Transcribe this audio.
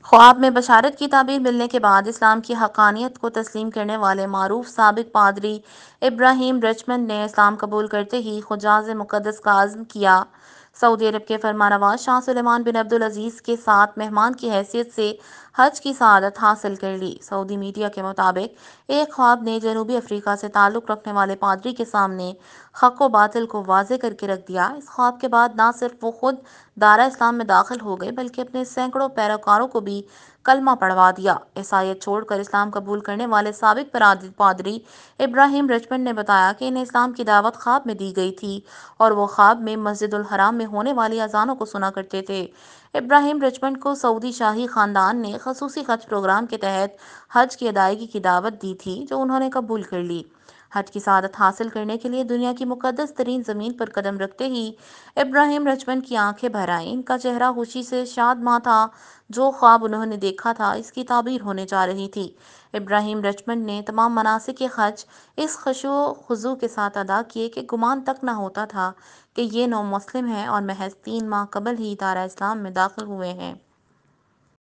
خواب میں بشارت کی تعبیر ملنے کے بعد اسلام کی حقانیت کو تسلیم کرنے والے معروف سابق پادری ابراہیم رچمنڈ نے اسلام قبول کرتے ہی حجاز مقدس کا عزم کیا۔ سعودی عرب کے فرمانروا شاہ سلمان بن عبدالعزیز کے ساتھ مہمان کی حیثیت سے حج کی سعادت حاصل کر لی۔ سعودی میڈیا کے مطابق ایک خواب نے جنوبی افریقہ سے تعلق رکھنے والے پادری کے سامنے حق و باطل کو واضح کر کے رکھ دیا۔ اس خواب کے بعد نہ صرف وہ خود دارہ اسلام میں داخل ہو گئے بلکہ اپنے سینکڑوں پیروکاروں کو بھی کلمہ پڑھوا دیا۔ عیسائیت چھوڑ کر اسلام قبول کرنے والے سابق پادری ابراہیم رچمنڈ نے بتایا کہ انہیں اسلام کی دعوت خواب میں دی گئی تھی اور وہ خواب میں مسجد الحرام میں ہونے والی اذانوں کو سنا کرتے تھے۔ ابراہیم رچمنڈ کو سعودی شاہی خاندان نے خصوصی حج پروگرام کے تحت حج کی ادائیگی کی دعوت دی تھی جو انہوں نے قبول کر لی۔ حج کی سعادت حاصل کرنے کے لیے دنیا کی مقدس ترین زمین پر قدم رکھتے ہی ابراہیم رچمنڈ کی آنکھیں بھر آئیں۔ ان کا چہرہ خوشی سے شادماں تھا۔ جو خواب انہوں نے دیکھا تھا اس کی تعبیر ہونے جا رہی تھی۔ ابراہیم رچمنڈ نے تمام مناسک حج اس خشوع و خضوع کے ساتھ ادا کیے کہ گمان تک نہ ہوتا تھا کہ یہ نو مسلم ہیں اور محض 3 ماہ قبل ہی دارہ اسلام میں داخل ہوئے ہیں۔